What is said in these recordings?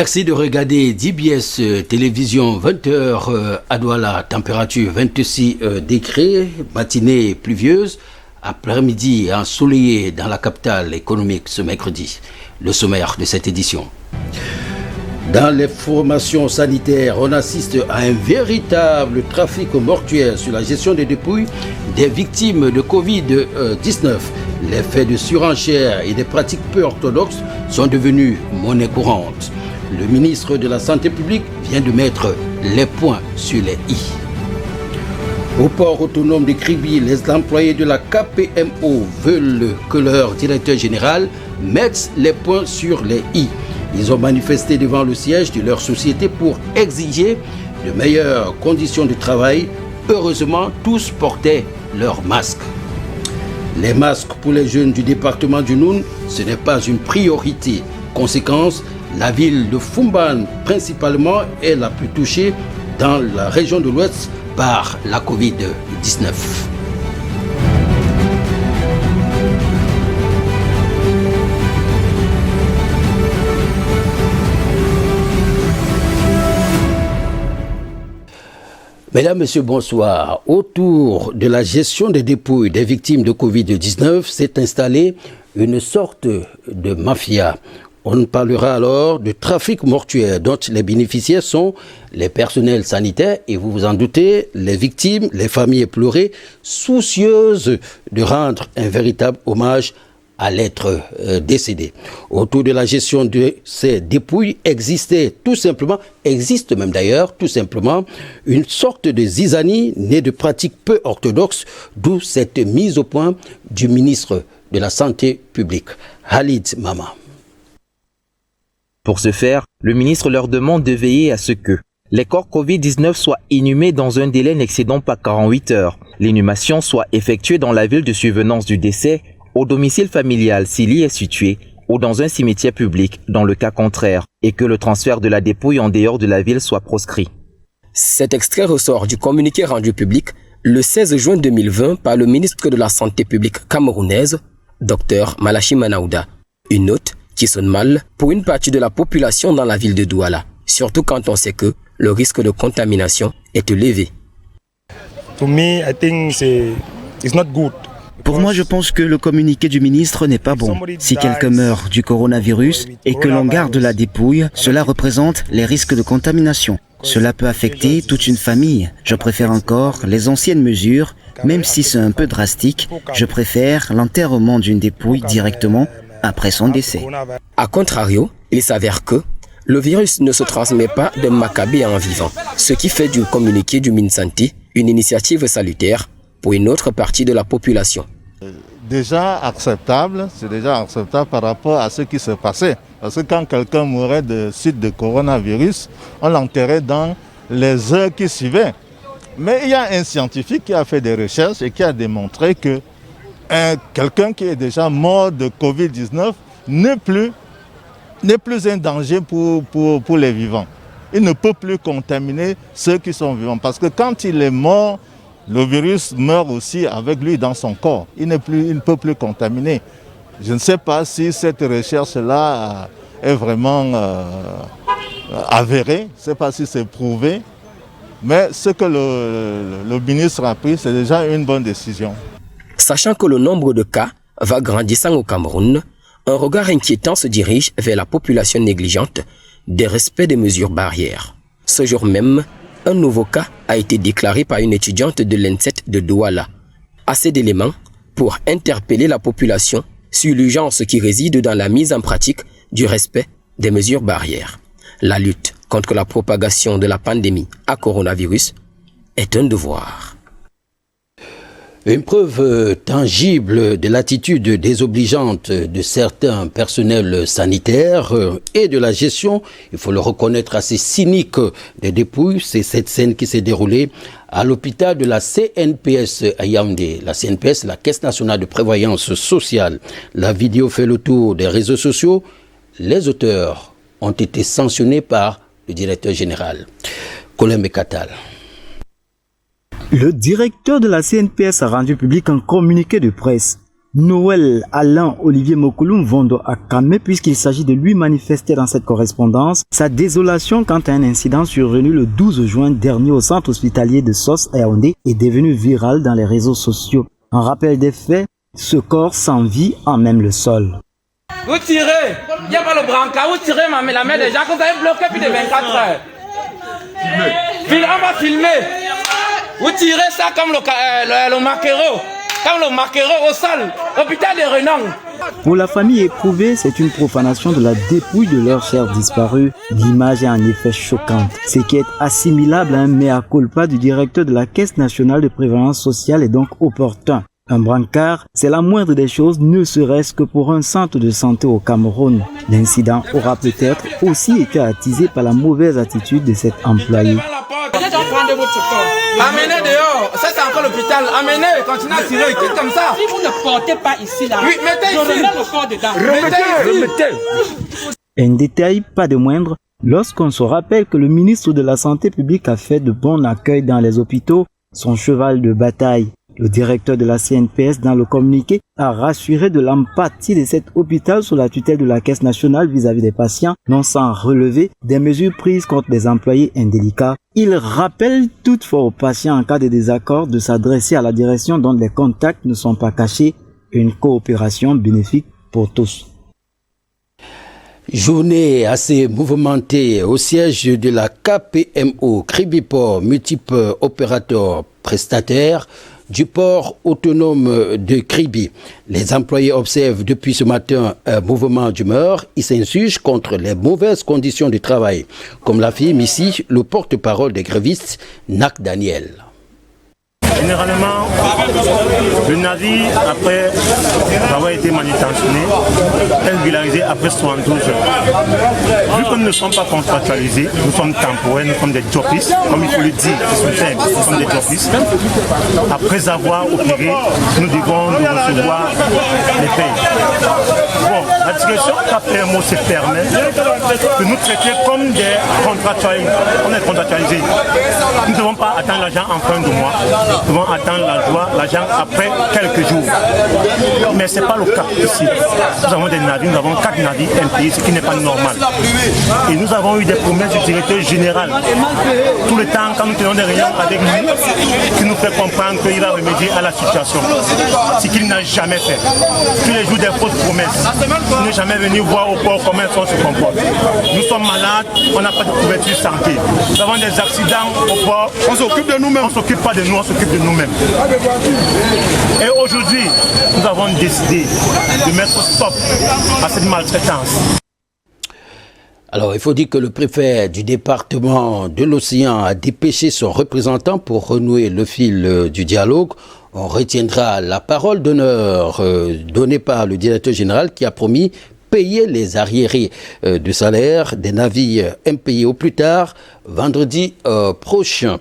Merci de regarder DBS Télévision 20h à Douala, température 26 degrés, matinée pluvieuse, après-midi ensoleillé dans la capitale économique ce mercredi. Le sommaire de cette édition. Dans les formations sanitaires, on assiste à un véritable trafic mortuaire sur la gestion des dépouilles des victimes de Covid-19. Les faits de surenchère et des pratiques peu orthodoxes sont devenus monnaie courante. Le ministre de la Santé publique vient de mettre les points sur les i. Au port autonome de Kribi, les employés de la KPMO veulent que leur directeur général mette les points sur les i. Ils ont manifesté devant le siège de leur société pour exiger de meilleures conditions de travail. Heureusement, tous portaient leurs masques. Les masques pour les jeunes du département du Noun, ce n'est pas une priorité. Conséquence, la ville de Foumban, principalement, est la plus touchée dans la région de l'Ouest par la Covid-19. Mesdames, Messieurs, bonsoir. Autour de la gestion des dépouilles des victimes de Covid-19 s'est installée une sorte de mafia. On parlera alors de trafic mortuaire dont les bénéficiaires sont les personnels sanitaires et vous vous en doutez, les victimes, les familles éplorées, soucieuses de rendre un véritable hommage à l'être décédé. Autour de la gestion de ces dépouilles existe même d'ailleurs tout simplement une sorte de zizanie née de pratiques peu orthodoxes, d'où cette mise au point du ministre de la Santé publique, Khalid Mama. Pour ce faire, le ministre leur demande de veiller à ce que les corps Covid-19 soient inhumés dans un délai n'excédant pas 48 heures. L'inhumation soit effectuée dans la ville de survenance du décès, au domicile familial s'il y est situé, ou dans un cimetière public dans le cas contraire, et que le transfert de la dépouille en dehors de la ville soit proscrit. Cet extrait ressort du communiqué rendu public le 16 juin 2020 par le ministre de la Santé publique camerounaise, Dr Malachi Manaouda. Une note qui sonne mal pour une partie de la population dans la ville de Douala, surtout quand on sait que le risque de contamination est élevé. To me, I think it's not good. Pour moi, je pense que le communiqué du ministre n'est pas bon. Si quelqu'un meurt du coronavirus et que l'on garde la dépouille, cela représente les risques de contamination. Cela peut affecter toute une famille. Je préfère encore les anciennes mesures, même si c'est un peu drastique. Je préfère l'enterrement d'une dépouille directement après son décès. A contrario, il s'avère que le virus ne se transmet pas de Maccabi en vivant, ce qui fait du communiqué du MinSanté une initiative salutaire pour une autre partie de la population. C'est déjà acceptable par rapport à ce qui se passait. Parce que quand quelqu'un mourait de suite de coronavirus, on l'enterrait dans les heures qui suivaient. Mais il y a un scientifique qui a fait des recherches et qui a démontré que quelqu'un qui est déjà mort de Covid-19 n'est plus un danger pour les vivants. Il ne peut plus contaminer ceux qui sont vivants. Parce que quand il est mort, le virus meurt aussi avec lui dans son corps. Il ne peut plus contaminer. Je ne sais pas si cette recherche-là est vraiment avérée. Je ne sais pas si c'est prouvé. Mais ce que le ministre a pris, c'est déjà une bonne décision. Sachant que le nombre de cas va grandissant au Cameroun, un regard inquiétant se dirige vers la population négligente des respects des mesures barrières. Ce jour même, un nouveau cas a été déclaré par une étudiante de l'ENSET de Douala. Assez d'éléments pour interpeller la population sur l'urgence qui réside dans la mise en pratique du respect des mesures barrières. La lutte contre la propagation de la pandémie à coronavirus est un devoir. Une preuve tangible de l'attitude désobligeante de certains personnels sanitaires et de la gestion, il faut le reconnaître, assez cynique des dépouilles, c'est cette scène qui s'est déroulée à l'hôpital de la CNPS à Yaoundé. La CNPS, la Caisse nationale de prévoyance sociale. La vidéo fait le tour des réseaux sociaux. Les auteurs ont été sanctionnés par le directeur général, Colin Bekatal. Le directeur de la CNPS a rendu public un communiqué de presse Noël Alain Olivier Mokoulum Vondo à Kamé, puisqu'il s'agit de lui manifester dans cette correspondance sa désolation quant à un incident survenu le 12 juin dernier au centre hospitalier de Sos à Yaoundé est devenu viral dans les réseaux sociaux. En rappel des faits, ce corps sans vie en même le sol. Vous tirez, il n'y a pas le brancard, vous tirez la main des gens, vous avez bloqué plus de 24 heures. On va filmer. Vous tirez ça comme le maquereau. Comme le maquereau au sol, hôpital de Renan. Pour la famille éprouvée, c'est une profanation de la dépouille de leur chère disparue. L'image est en effet choquante. Ce qui est assimilable à un mea culpa du directeur de la Caisse nationale de prévoyance sociale est donc opportun. Un brancard, c'est la moindre des choses, ne serait-ce que pour un centre de santé au Cameroun. L'incident aura peut-être aussi été attisé par la mauvaise attitude de cet employé. Amenez dehors, ça c'est encore l'hôpital. Amenez, continuez à tirer, comme ça. Si vous ne portez pas ici, là, oui, mettez ici. Le corps dedans. Remettez. Un détail pas de moindre, lorsqu'on se rappelle que le ministre de la Santé publique a fait de bon accueil dans les hôpitaux, son cheval de bataille. Le directeur de la CNPS, dans le communiqué, a rassuré de l'empathie de cet hôpital sous la tutelle de la Caisse nationale vis-à-vis des patients, non sans relever des mesures prises contre les employés indélicats. Il rappelle toutefois aux patients en cas de désaccord de s'adresser à la direction dont les contacts ne sont pas cachés, une coopération bénéfique pour tous. Journée assez mouvementée au siège de la KPMO, Kribiport, multiples opérateurs prestataires du port autonome de Kribi. Les employés observent depuis ce matin un mouvement d'humeur. Ils s'insurgent contre les mauvaises conditions de travail, comme l'affirme ici le porte-parole des grévistes, Nak Daniel. Généralement, le navire, après avoir été manutentionné, est régularisé après 72 heures. Vu que nous ne sommes pas contractualisés, nous sommes temporaires, nous sommes des jobbies, comme il faut le dire, nous sommes des jobbies. Après avoir opéré, nous devons recevoir les payes. Bon, la direction KPMO se permet de nous traiter comme des contractualisés. On est contractualisés. Nous ne devons pas attendre l'argent en fin de mois. Nous devons attendre l'argent après quelques jours. Mais ce n'est pas le cas ici. Nous avons des navires, nous avons 4 navires impayés, ce qui n'est pas normal. Et nous avons eu des promesses du directeur général. Tout le temps, quand nous tenons des réunions avec lui, qui nous fait comprendre qu'il va remédier à la situation. Ce qu'il n'a jamais fait. Tous les jours des fausses promesses. Il n'est jamais venu voir au port comment on se comporte. Nous sommes malades, on n'a pas de couverture santé. Nous avons des accidents au port. On s'occupe de nous-mêmes. On ne s'occupe pas de nous, on s'occupe de nous-mêmes. Et aujourd'hui, nous avons décidé de mettre stop à cette maltraitance. Alors, il faut dire que le préfet du département de l'Océan a dépêché son représentant pour renouer le fil du dialogue. On retiendra la parole d'honneur donnée par le directeur général qui a promis payer les arriérés de salaire des navires impayés au plus tard vendredi prochain.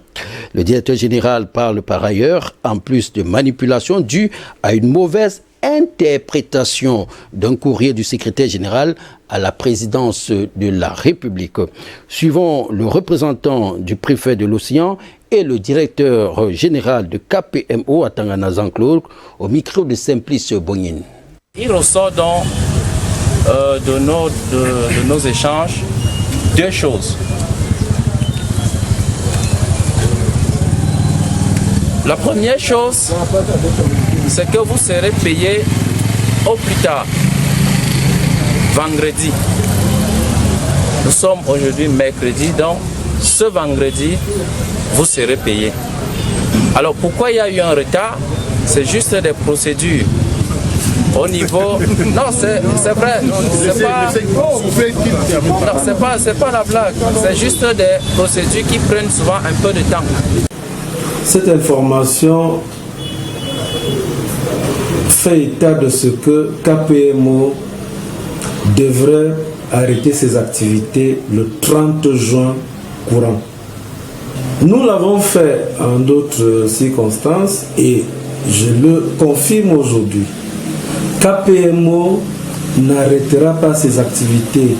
Le directeur général parle par ailleurs, en plus de manipulation due à une mauvaise interprétation d'un courrier du secrétaire général à la présidence de la République. Suivons le représentant du préfet de l'Océan et le directeur général de KPMO à Tangana-Jean-Claude au micro de Simplice Bonyin. Il ressort donc de nos échanges deux choses. La première chose, c'est que vous serez payé au plus tard, vendredi. Nous sommes aujourd'hui mercredi, donc ce vendredi, vous serez payé. Alors pourquoi il y a eu un retard? C'est juste des procédures. Au niveau... Non, c'est vrai. C'est pas la blague. C'est juste des procédures qui prennent souvent un peu de temps. Cette information fait état de ce que KPMO devrait arrêter ses activités le 30 juin courant. Nous l'avons fait en d'autres circonstances et je le confirme aujourd'hui. KPMO n'arrêtera pas ses activités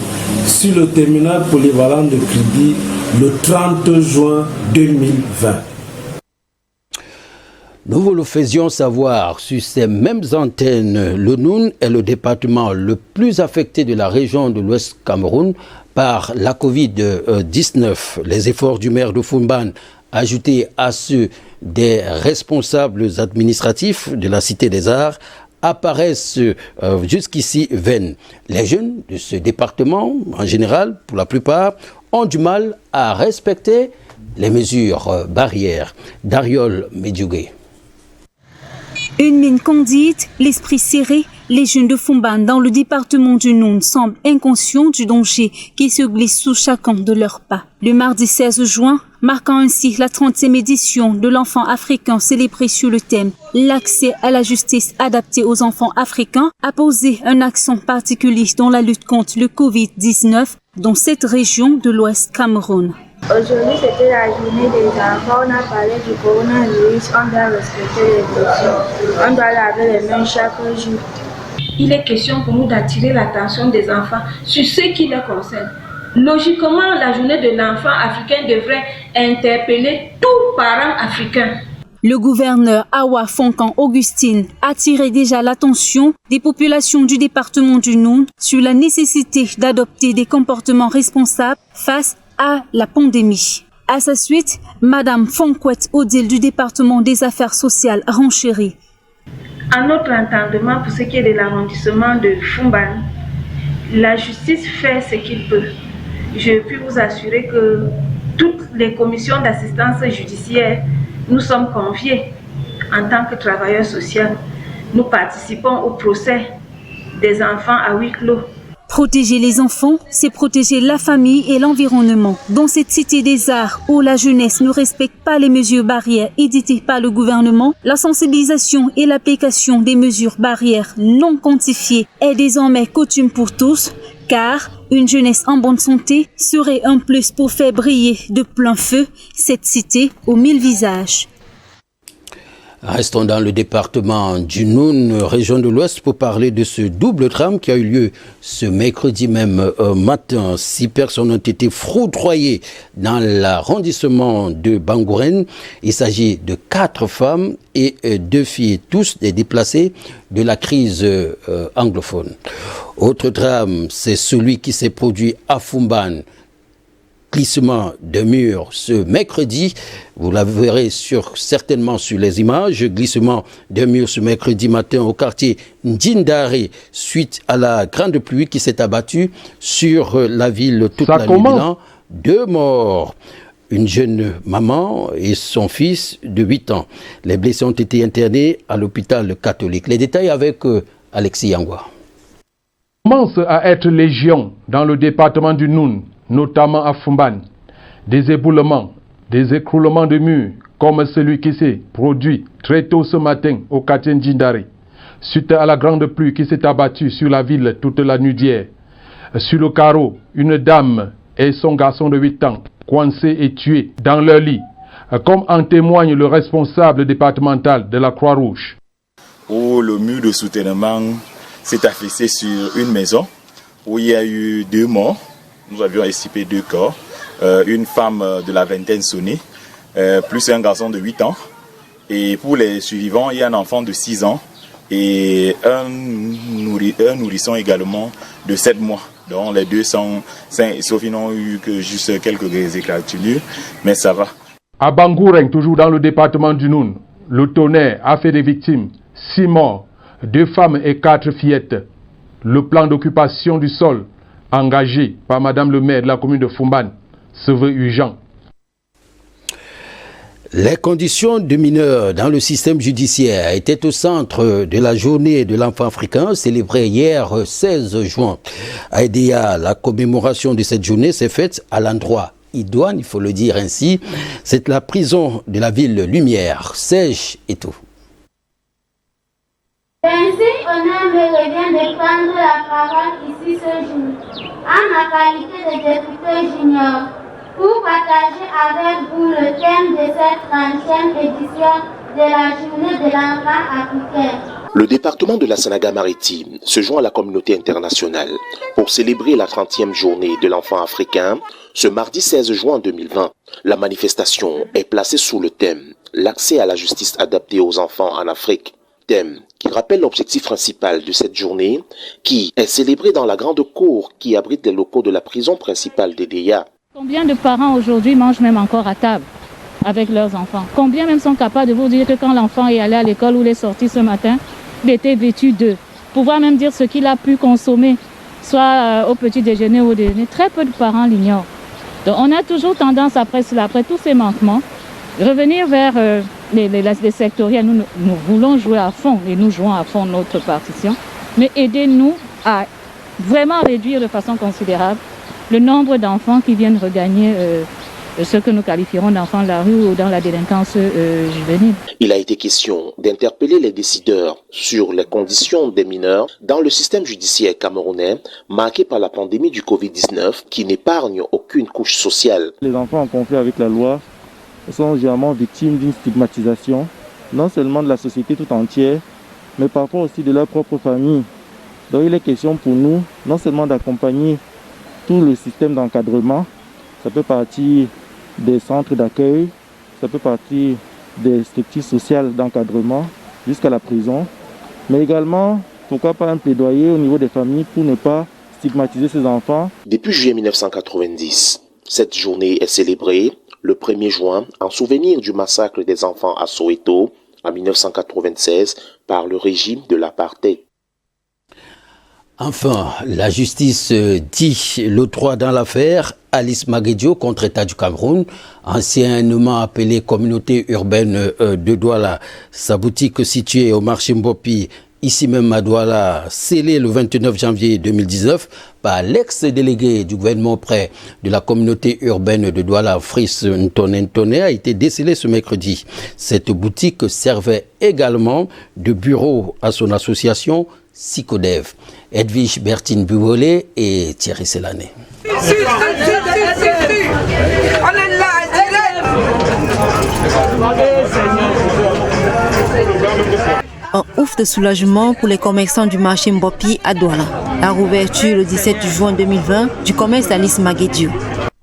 sur le terminal polyvalent de Kribi le 30 juin 2020. Nous vous le faisions savoir sur ces mêmes antennes. Le Noun est le département le plus affecté de la région de l'Ouest Cameroun par la Covid-19. Les efforts du maire de Foumban, ajoutés à ceux des responsables administratifs de la Cité des Arts, apparaissent jusqu'ici vaines. Les jeunes de ce département, en général, pour la plupart, ont du mal à respecter les mesures barrières. Dariol Medjugé. Une mine candide, l'esprit serré, les jeunes de Foumban dans le département du Noun semblent inconscients du danger qui se glisse sous chacun de leurs pas. Le mardi 16 juin, marquant ainsi la 30e édition de l'enfant africain célébrée sur le thème « L'accès à la justice adaptée aux enfants africains » a posé un accent particulier dans la lutte contre le Covid-19 dans cette région de l'Ouest Cameroun. Aujourd'hui, c'était la journée des enfants. On a parlé du coronavirus. On doit respecter les mesures. On doit laver les mains chaque jour. Il est question pour nous d'attirer l'attention des enfants sur ce qui les concerne. Logiquement, la journée de l'enfant africain devrait interpeller tout parent africain. Le gouverneur Awa Fonkan Augustine a attiré déjà l'attention des populations du département du Noun sur la nécessité d'adopter des comportements responsables face à la pandémie. À sa suite, Madame Fonkwet Odile du département des affaires sociales renchérit. À notre entendement, pour ce qui est de l'arrondissement de Foumban, la justice fait ce qu'il peut. Je puis vous assurer que toutes les commissions d'assistance judiciaire, nous sommes conviés en tant que travailleurs sociaux. Nous participons au procès des enfants à huis clos. Protéger les enfants, c'est protéger la famille et l'environnement. Dans cette cité des arts où la jeunesse ne respecte pas les mesures barrières éditées par le gouvernement, la sensibilisation et l'application des mesures barrières non quantifiées est désormais coutume pour tous, car une jeunesse en bonne santé serait un plus pour faire briller de plein feu cette cité aux 1000 visages. Restons dans le département du Noun, région de l'Ouest, pour parler de ce double drame qui a eu lieu ce mercredi même matin. 6 personnes ont été foudroyées dans l'arrondissement de Bangouren. Il s'agit de 4 femmes et 2 filles, tous des déplacés de la crise anglophone. Autre drame, c'est celui qui s'est produit à Foumban. Glissement de mur ce mercredi, vous la verrez certainement sur les images, glissement de mur ce mercredi matin au quartier Ndjindari suite à la grande pluie qui s'est abattue sur la ville toute la nuit. Bilan, 2 morts, une jeune maman et son fils de 8 ans. Les blessés ont été internés à l'hôpital catholique. Les détails avec Alexis Yangwa. Commence à être légion dans le département du Noun, notamment à Foumban. Des éboulements, des écroulements de murs, comme celui qui s'est produit très tôt ce matin au quartier Ndjindari, suite à la grande pluie qui s'est abattue sur la ville toute la nuit d'hier. Sur le carreau, une dame et son garçon de 8 ans, coincés et tués dans leur lit, comme en témoigne le responsable départemental de la Croix-Rouge. Où le mur de soutènement s'est affaissé sur une maison, où il y a eu 2 morts. Nous avions estimé 2 corps, une femme de la vingtaine sonnée, plus un garçon de 8 ans. Et pour les survivants, il y a un enfant de 6 ans et un nourrisson également de 7 mois. Donc les 2 sont sains, sauf qu'ils n'ont eu que juste quelques éclatures, mais ça va. À Bangouren, toujours dans le département du Noun, le tonnerre a fait des victimes, 6 morts, 2 femmes et 4 fillettes. Le plan d'occupation du sol engagé par Madame le maire de la commune de Foumban se veut urgent. Les conditions de mineurs dans le système judiciaire étaient au centre de la journée de l'enfant africain célébrée hier 16 juin. À Edea, la commémoration de cette journée s'est faite à l'endroit idoine, il faut le dire ainsi. C'est la prison de la ville Lumière, Sèche et tout. Ainsi, honneur me revient de prendre la parole ici ce jour, en ma qualité de député junior, pour partager avec vous le thème de cette 30e édition de la Journée de l'enfant africain. Le département de la Sénégal-Maritime se joint à la communauté internationale pour célébrer la 30e journée de l'enfant africain ce mardi 16 juin 2020. La manifestation est placée sous le thème « L'accès à la justice adaptée aux enfants en Afrique », thème qui rappelle l'objectif principal de cette journée qui est célébrée dans la grande cour qui abrite les locaux de la prison principale d'Edéa. Combien de parents aujourd'hui mangent même encore à table avec leurs enfants? Combien même sont capables de vous dire que quand l'enfant est allé à l'école ou il est sorti ce matin, il était vêtu d'eux, pouvoir même dire ce qu'il a pu consommer, soit au petit déjeuner ou au déjeuner. Très peu de parents l'ignorent. Donc on a toujours tendance, après tous ces manquements, revenir vers les sectoriels. Nous voulons jouer à fond et nous jouons à fond notre partition, mais aidez-nous à vraiment réduire de façon considérable le nombre d'enfants qui viennent regagner ce que nous qualifierons d'enfants de la rue ou dans la délinquance juvénile. Il a été question d'interpeller les décideurs sur les conditions des mineurs dans le système judiciaire camerounais marqué par la pandémie du Covid-19 qui n'épargne aucune couche sociale. Les enfants en conflit avec la loi sont généralement victimes d'une stigmatisation, non seulement de la société tout entière, mais parfois aussi de leur propre famille. Donc il est question pour nous non seulement d'accompagner tout le système d'encadrement, ça peut partir des centres d'accueil, ça peut partir des structures sociales d'encadrement jusqu'à la prison, mais également, pourquoi pas un plaidoyer au niveau des familles pour ne pas stigmatiser ces enfants. Depuis juillet 1990, cette journée est célébrée le 1er juin en souvenir du massacre des enfants à Soweto en 1996 par le régime de l'apartheid. Enfin, la justice dit le droit dans l'affaire Alice Maguedio contre État du Cameroun, anciennement appelée communauté urbaine de Douala. Sa boutique située au marché Mbopi, ici même à Douala, scellée le 29 janvier 2019 par l'ex-délégué du gouvernement auprès de la communauté urbaine de Douala, Fris Ntone, a été décellée ce mercredi. Cette boutique servait également de bureau à son association Sicodev. Edwige Bertine Buolé et Thierry Selané. Un ouf de soulagement pour les commerçants du marché Mbopi à Douala. La rouverture le 17 juin 2020 du commerce d'Alice Maguedio.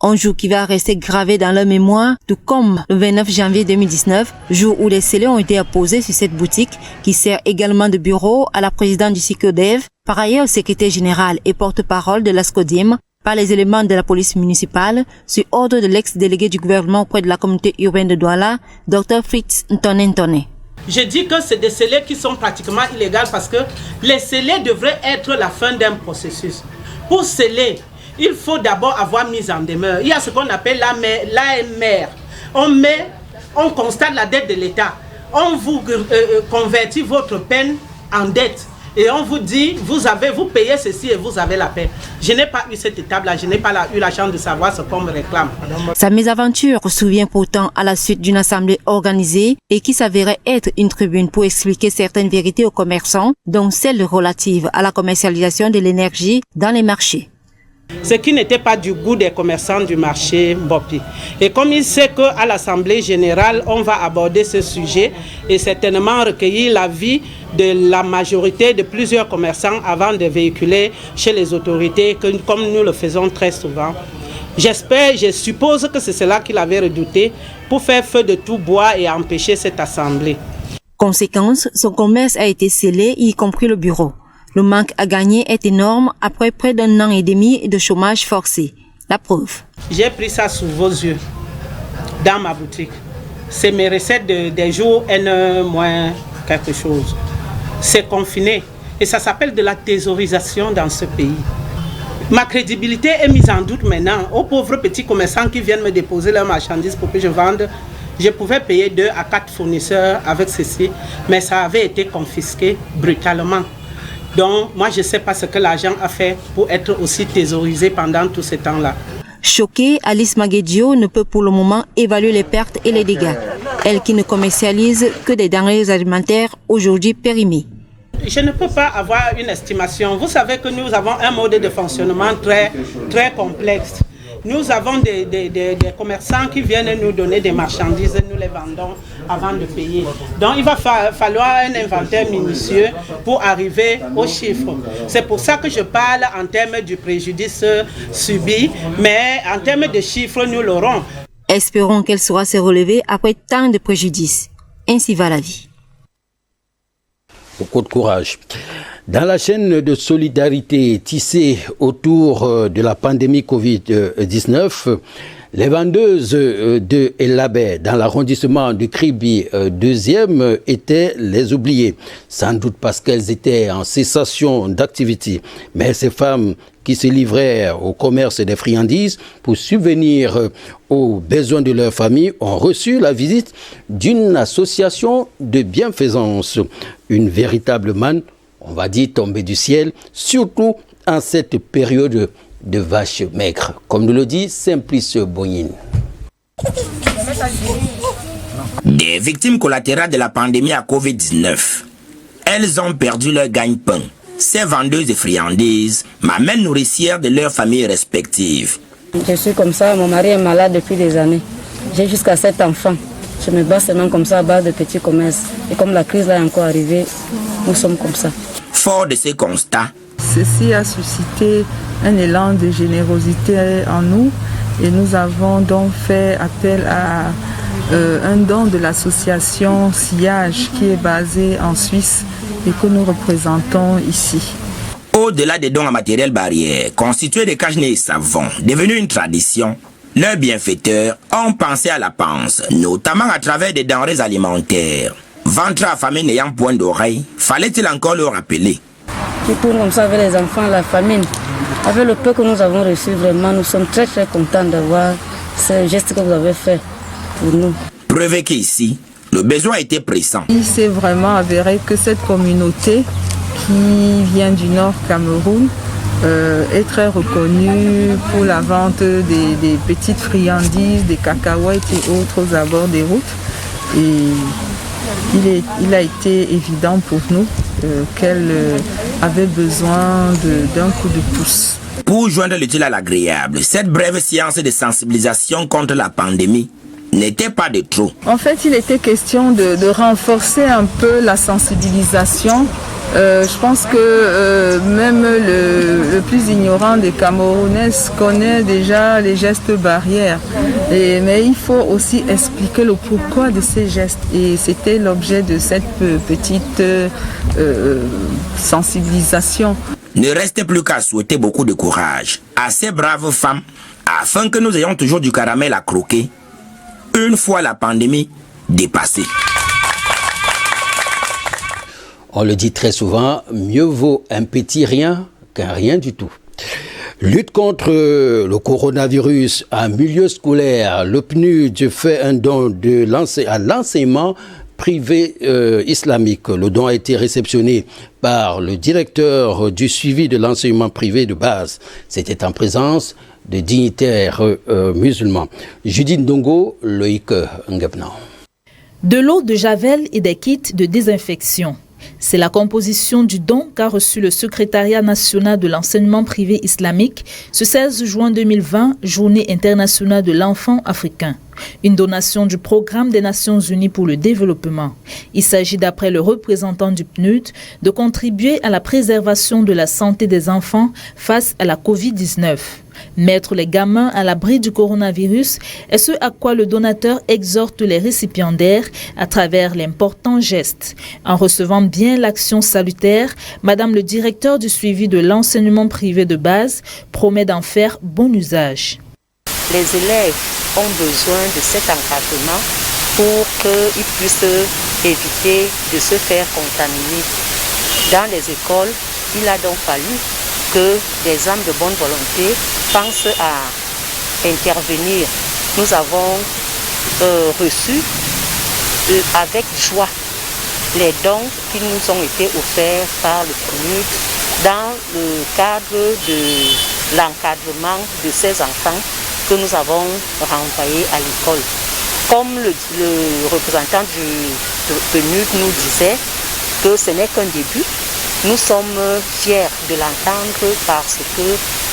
Un jour qui va rester gravé dans leur mémoire, tout comme le 29 janvier 2019, jour où les scellés ont été apposés sur cette boutique qui sert également de bureau à la présidente du Sicodev, par ailleurs secrétaire général et porte-parole de l'ASCODIM, par les éléments de la police municipale, sur ordre de l'ex-délégué du gouvernement auprès de la communauté urbaine de Douala, Dr Fritz Ntone. Je dis que c'est des scellés qui sont pratiquement illégaux parce que les scellés devraient être la fin d'un processus. Pour sceller, il faut d'abord avoir mise en demeure. Il y a ce qu'on appelle l'AMR. On constate la dette de l'État. On vous convertit votre peine en dette. Et on vous dit, vous payez ceci et vous avez la paix. Je n'ai pas eu cette étape-là, je n'ai pas eu la chance de savoir ce qu'on me réclame. Sa mésaventure survient pourtant à la suite d'une assemblée organisée et qui s'avérait être une tribune pour expliquer certaines vérités aux commerçants, dont celle relative à la commercialisation de l'énergie dans les marchés. Ce qui n'était pas du goût des commerçants du marché Mbopi. Et comme il sait qu'à l'Assemblée générale, on va aborder ce sujet et certainement recueillir l'avis de la majorité de plusieurs commerçants avant de véhiculer chez les autorités, comme nous le faisons très souvent. Je suppose que c'est cela qu'il avait redouté pour faire feu de tout bois et empêcher cette assemblée. Conséquence, son commerce a été scellé, y compris le bureau. Le manque à gagner est énorme après près d'un an et demi de chômage forcé. La preuve. J'ai pris ça sous vos yeux, dans ma boutique. C'est mes recettes des jours N moins quelque chose. C'est confiné et ça s'appelle de la thésaurisation dans ce pays. Ma crédibilité est mise en doute maintenant. Aux pauvres petits commerçants qui viennent me déposer leurs marchandises pour que je vende, je pouvais payer 2 à 4 fournisseurs avec ceci, mais ça avait été confisqué brutalement. Donc, moi, je ne sais pas ce que l'agent a fait pour être aussi thésaurisé pendant tout ce temps-là. Choquée, Alice Maguedio ne peut pour le moment évaluer les pertes et les dégâts. Elle qui ne commercialise que des denrées alimentaires aujourd'hui périmées. Je ne peux pas avoir une estimation. Vous savez que nous avons un mode de fonctionnement très complexe. Nous avons des commerçants qui viennent nous donner des marchandises, nous les vendons avant de payer. Donc il va falloir un inventaire minutieux pour arriver aux chiffres. C'est pour ça que je parle en termes du préjudice subi, mais en termes de chiffres, nous l'aurons. Espérons qu'elle saura se relever après tant de préjudices. Ainsi va la vie. Beaucoup de courage. Dans la chaîne de solidarité tissée autour de la pandémie Covid-19, les vendeuses de Elabé, dans l'arrondissement de Kribi 2e, étaient les oubliées. Sans doute parce qu'elles étaient en cessation d'activité. Mais ces femmes qui se livraient au commerce des friandises pour subvenir aux besoins de leur famille ont reçu la visite d'une association de bienfaisance. Une véritable manne, on va dire, tombée du ciel, surtout en cette période de vaches maigres, comme nous le dit Simplice Boyine. Des victimes collatérales de la pandémie à Covid-19. Elles ont perdu leur gagne-pain. Ces vendeuses de friandises m'amènent nourricières de leurs familles respectives. Je suis comme ça, mon mari est malade depuis des années. J'ai jusqu'à 7 enfants. Je me bats seulement comme ça à base de petits commerces. Et comme la crise est encore arrivée, nous sommes comme ça. Fort de ces constats, ceci a suscité un élan de générosité en nous et nous avons donc fait appel à un don de l'association Sillage qui est basée en Suisse et que nous représentons ici. Au-delà des dons en matériel barrière, constitués de cache-nez et savon, devenu une tradition, leurs bienfaiteurs ont pensé à la panse, notamment à travers des denrées alimentaires. Ventre affamé n'ayant point d'oreille, fallait-il encore le rappeler? Qui tourne comme ça avec les enfants, la famine. Avec le peu que nous avons reçu, vraiment, nous sommes très très contents d'avoir ce geste que vous avez fait pour nous. Preuve qu'ici, le besoin était pressant. Il s'est vraiment avéré que cette communauté qui vient du Nord Cameroun est très reconnue pour la vente des petites friandises, des cacahuètes et autres aux abords des routes. Et il a été évident pour nous qu'elle avait besoin d'un coup de pouce. Pour joindre l'utile à l'agréable, cette brève séance de sensibilisation contre la pandémie n'était pas de trop. En fait, il était question de renforcer un peu la sensibilisation. Je pense que même le plus ignorant des Camerounais connaît déjà les gestes barrières. Mais il faut aussi expliquer le pourquoi de ces gestes. Et c'était l'objet de cette petite sensibilisation. Ne reste plus qu'à souhaiter beaucoup de courage à ces braves femmes afin que nous ayons toujours du caramel à croquer une fois la pandémie dépassée. On le dit très souvent, mieux vaut un petit rien qu'un rien du tout. Lutte contre le coronavirus en milieu scolaire, le PNUD fait un don à l'enseignement privé islamique. Le don a été réceptionné par le directeur du suivi de l'enseignement privé de base. C'était en présence de dignitaires musulmans. Judith Ndongo, Loïc Ngepnan. De l'eau de javel et des kits de désinfection. C'est la composition du don qu'a reçu le secrétariat national de l'enseignement privé islamique ce 16 juin 2020, journée internationale de l'enfant africain. Une donation du programme des Nations Unies pour le développement. Il s'agit, d'après le représentant du PNUD, de contribuer à la préservation de la santé des enfants face à la Covid-19. Mettre les gamins à l'abri du coronavirus est ce à quoi le donateur exhorte les récipiendaires à travers l'important geste. En recevant bien l'action salutaire, Madame le directeur du suivi de l'enseignement privé de base promet d'en faire bon usage. Les élèves ont besoin de cet encadrement pour qu'ils puissent éviter de se faire contaminer. Dans les écoles, il a donc fallu que des âmes de bonne volonté pensent à intervenir. Nous avons reçu avec joie les dons qui nous ont été offerts par le PNUD dans le cadre de l'encadrement de ces enfants que nous avons renvoyés à l'école. Comme le représentant du PNUD nous disait que ce n'est qu'un début, nous sommes fiers de l'entendre parce que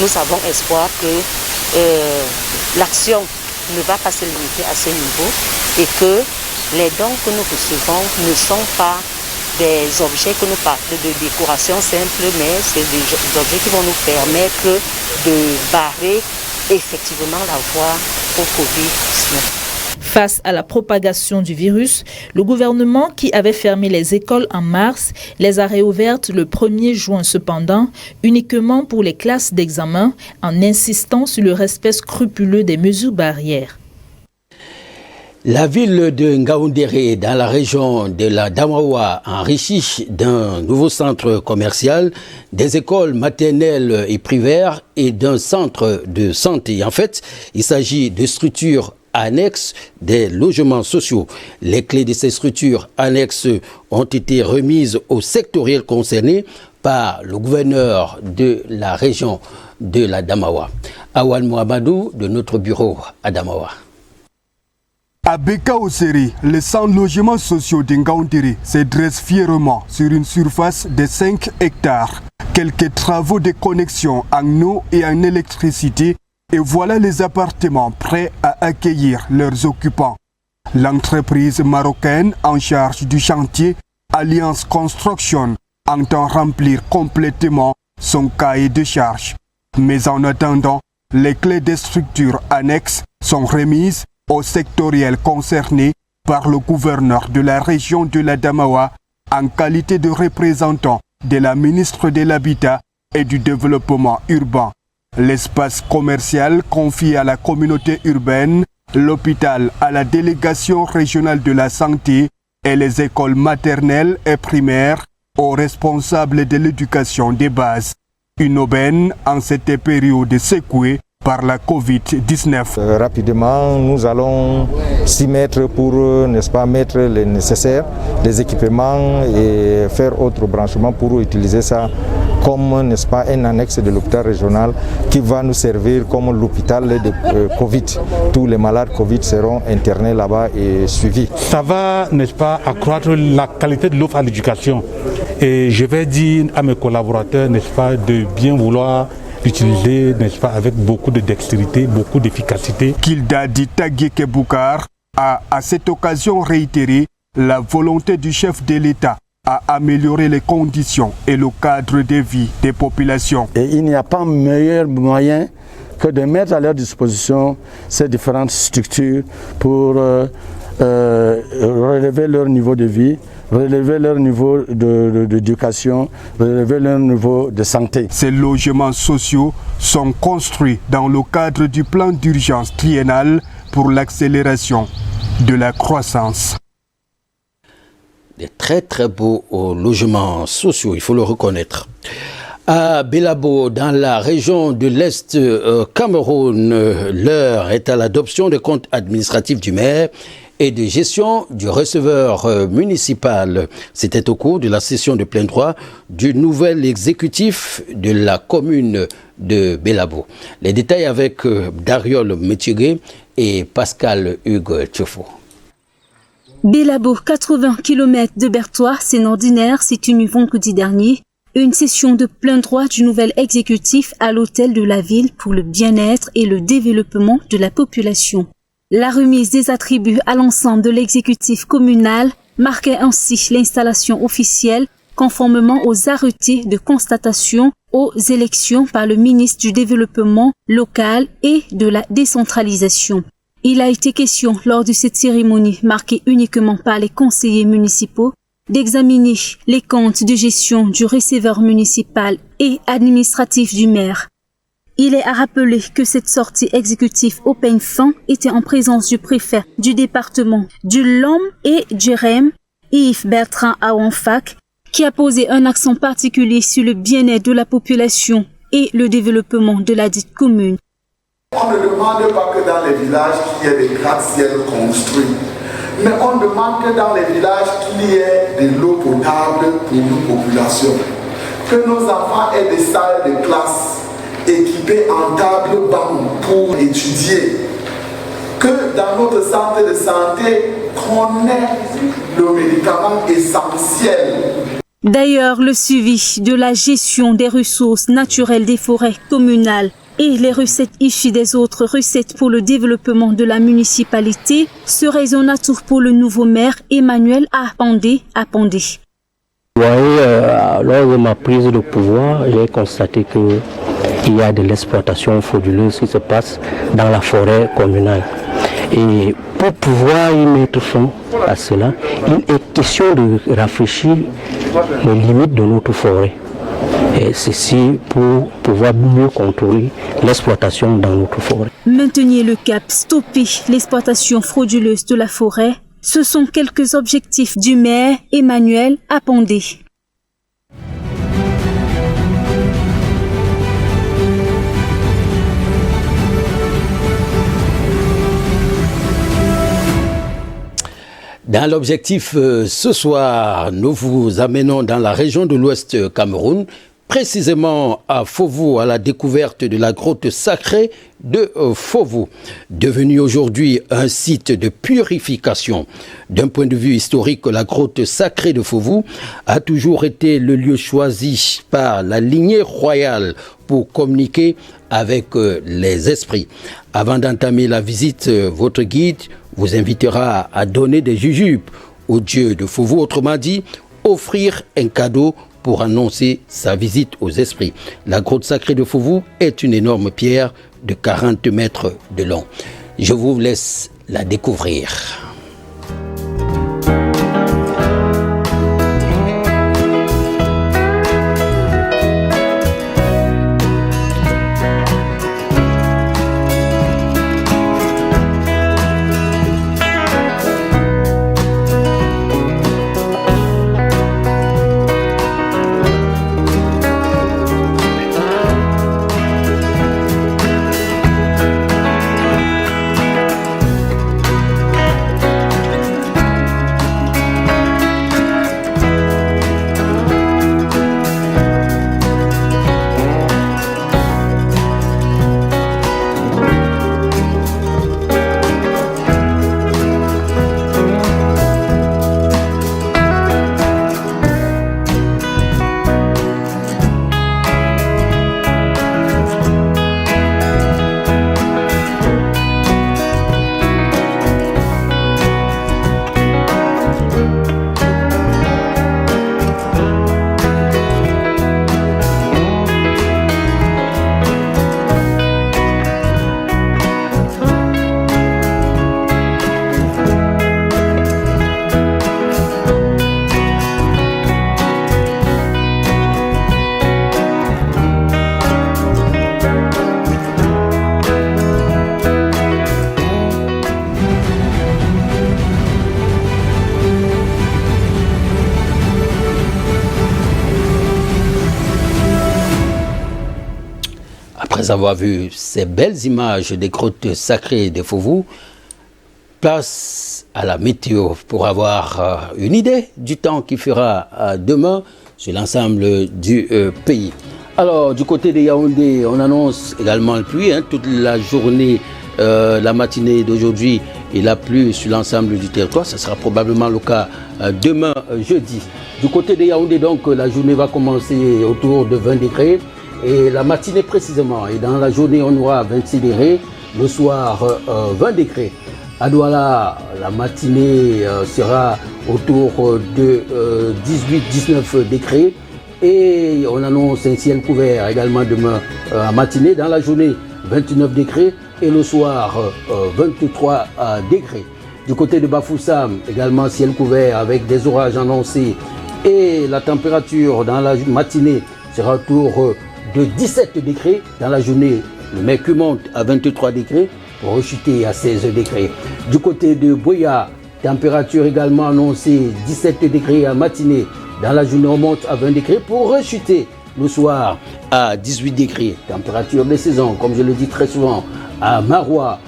nous avons espoir que l'action ne va pas se limiter à ce niveau et que les dons que nous recevons ne sont pas des objets que nous parlons de décoration simple, mais c'est des objets qui vont nous permettre de barrer effectivement la voie au Covid-19. Face à la propagation du virus, le gouvernement qui avait fermé les écoles en mars les a réouvertes le 1er juin cependant, uniquement pour les classes d'examen, en insistant sur le respect scrupuleux des mesures barrières. La ville de Ngaoundéré, dans la région de la Damawa, enrichie d'un nouveau centre commercial, des écoles maternelles et primaires et d'un centre de santé. En fait, il s'agit de structures annexes des logements sociaux. Les clés de ces structures annexes ont été remises aux sectoriels concernés par le gouverneur de la région de la Damawa. Awan Mohamadou de notre bureau à Damawa. À Beka-Oseri, les 100 logements sociaux d'Ngaoundéré se dressent fièrement sur une surface de 5 hectares. Quelques travaux de connexion en eau et en électricité et voilà les appartements prêts à accueillir leurs occupants. L'entreprise marocaine en charge du chantier, Alliance Construction, entend remplir complètement son cahier de charges. Mais en attendant, les clés des structures annexes sont remises aux sectoriels concernés par le gouverneur de la région de la Damawa en qualité de représentant de la ministre de l'Habitat et du Développement urbain. L'espace commercial confié à la communauté urbaine, l'hôpital à la délégation régionale de la santé et les écoles maternelles et primaires aux responsables de l'éducation des bases. Une aubaine en cette période secouée par la Covid-19. Rapidement, nous allons s'y mettre pour, n'est-ce pas, mettre les nécessaires, les équipements et faire autre branchement pour utiliser ça comme, n'est-ce pas, un annexe de l'hôpital régional qui va nous servir comme l'hôpital de Covid. Tous les malades Covid seront internés là-bas et suivis. Ça va, n'est-ce pas, accroître la qualité de l'offre à l'éducation. Et je vais dire à mes collaborateurs, n'est-ce pas, de bien vouloir utiliser, n'est-ce pas, avec beaucoup de dextérité, beaucoup d'efficacité. Kildadi Tagueke Boukar a à cette occasion réitéré la volonté du chef de l'État à améliorer les conditions et le cadre de vie des populations. Et il n'y a pas meilleur moyen que de mettre à leur disposition ces différentes structures pour relever leur niveau de vie, relever leur niveau d'éducation, relever leur niveau de santé. Ces logements sociaux sont construits dans le cadre du plan d'urgence triennal pour l'accélération de la croissance. Des très très beaux logements sociaux, il faut le reconnaître. À Belabo, dans la région de l'Est Cameroun, l'heure est à l'adoption des comptes administratifs du maire et de gestion du receveur municipal. C'était au cours de la session de plein droit du nouvel exécutif de la commune de Belabo. Les détails avec Dariol Métigué et Pascal Hugues Tchofo. Belabo, 80 km de Bertois, c'est ordinaire, c'est tenu vendredi dernier. Une session de plein droit du nouvel exécutif à l'hôtel de la ville pour le bien-être et le développement de la population. La remise des attributs à l'ensemble de l'exécutif communal marquait ainsi l'installation officielle conformément aux arrêtés de constatation aux élections par le ministre du Développement local et de la décentralisation. Il a été question lors de cette cérémonie marquée uniquement par les conseillers municipaux d'examiner les comptes de gestion du receveur municipal et administratif du maire. Il est à rappeler que cette sortie exécutive au peigne fin était en présence du préfet du département du Lom et du Rem, Yves Bertrand Awanfak, qui a posé un accent particulier sur le bien-être de la population et le développement de la dite commune. On ne demande pas que dans les villages qu'il y ait des gratte-ciel construits, mais on demande que dans les villages qu'il y ait de l'eau potable pour nos populations, que nos enfants aient des salles de classe équipées en table-banc pour étudier, que dans notre centre de santé, qu'on ait le médicament essentiel. D'ailleurs, le suivi de la gestion des ressources naturelles des forêts communales et les recettes issues des autres recettes pour le développement de la municipalité serait un atout pour le nouveau maire Emmanuel Apandé. Vous voyez, lors de ma prise de pouvoir, j'ai constaté qu'il y a de l'exploitation frauduleuse qui se passe dans la forêt communale. Et pour pouvoir y mettre fin à cela, il est question de rafraîchir les limites de notre forêt. Et ceci pour pouvoir mieux contrôler l'exploitation dans notre forêt. Maintenir le cap, stopper l'exploitation frauduleuse de la forêt, ce sont quelques objectifs du maire Emmanuel Apandé. Dans l'objectif ce soir, nous vous amenons dans la région de l'Ouest Cameroun, précisément à Fovu, à la découverte de la grotte sacrée de Fovu, devenue aujourd'hui un site de purification. D'un point de vue historique, la grotte sacrée de Fovu a toujours été le lieu choisi par la lignée royale pour communiquer avec les esprits. Avant d'entamer la visite, votre guide vous invitera à donner des jujubes au dieu de Fovu, autrement dit, offrir un cadeau pour annoncer sa visite aux esprits. La grotte sacrée de Fovu est une énorme pierre de 40 mètres de long. Je vous laisse la découvrir. Après avoir vu ces belles images des grottes sacrées de Fovu, place à la météo pour avoir une idée du temps qui fera demain sur l'ensemble du pays. Alors, du côté de Yaoundé, on annonce également la pluie, toute la journée, la matinée d'aujourd'hui, il a plu sur l'ensemble du territoire. Ce sera probablement le cas demain, jeudi. Du côté de Yaoundé, donc, la journée va commencer autour de 20 degrés. Et la matinée précisément, et dans la journée on aura 26 degrés, le soir 20 degrés. À Douala, la matinée sera autour de 18-19 degrés et on annonce un ciel couvert également demain à matinée. Dans la journée 29 degrés et le soir 23 degrés. Du côté de Bafoussam, également ciel couvert avec des orages annoncés et la température dans la matinée sera autour de 17 degrés. Dans la journée, le mercure monte à 23 degrés pour rechuter à 16 degrés. Du côté de Boya, température également annoncée 17 degrés à matinée. Dans la journée, on monte à 20 degrés pour rechuter le soir à 18 degrés. Température de saison, comme je le dis très souvent, à Maroua.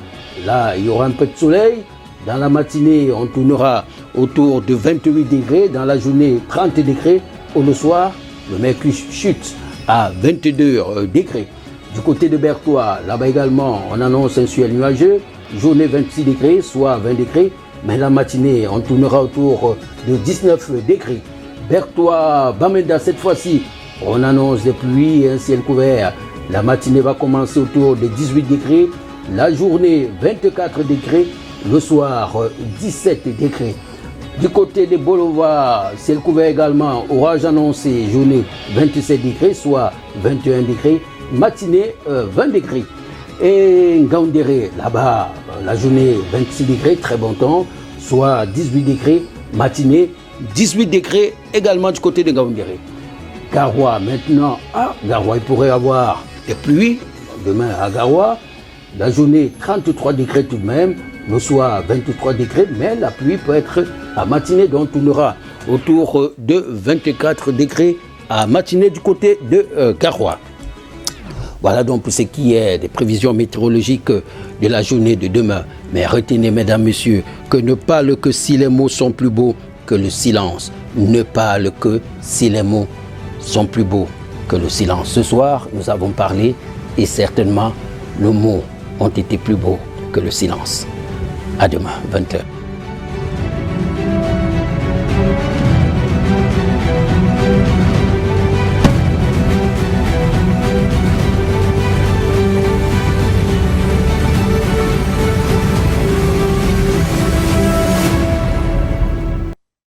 Là, il y aura un peu de soleil. Dans la matinée, on tournera autour de 28 degrés. Dans la journée, 30 degrés. Ou le soir, le mercure chute à 22 degrés. Du côté de Bertois, là-bas également, on annonce un ciel nuageux, journée 26 degrés, soit 20 degrés, mais la matinée, on tournera autour de 19 degrés. Bertois Bamenda. Cette fois-ci, on annonce des pluies et un ciel couvert. La matinée va commencer autour de 18 degrés. La journée, 24 degrés. Le soir, 17 degrés. Du côté des Boulevards, ciel couvert également. Orage annoncé, journée 27 degrés, soit 21 degrés. Matinée, 20 degrés. Et Ngaoundéré, là-bas, la journée 26 degrés, très bon temps, soit 18 degrés. Matinée, 18 degrés également du côté de Ngaoundéré. Garoua, maintenant, Garoua, il pourrait avoir des pluies demain à Garoua. La journée, 33 degrés tout de même. Le soir, 23 degrés, mais la pluie peut être à matinée, donc on aura autour de 24 degrés à matinée du côté de Garoua. Voilà donc pour ce qui est des prévisions météorologiques de la journée de demain. Mais retenez, mesdames, messieurs, que ne parle que si les mots sont plus beaux que le silence. Ne parle que si les mots sont plus beaux que le silence. Ce soir, nous avons parlé et certainement, nos mots ont été plus beaux que le silence. À demain, 20h.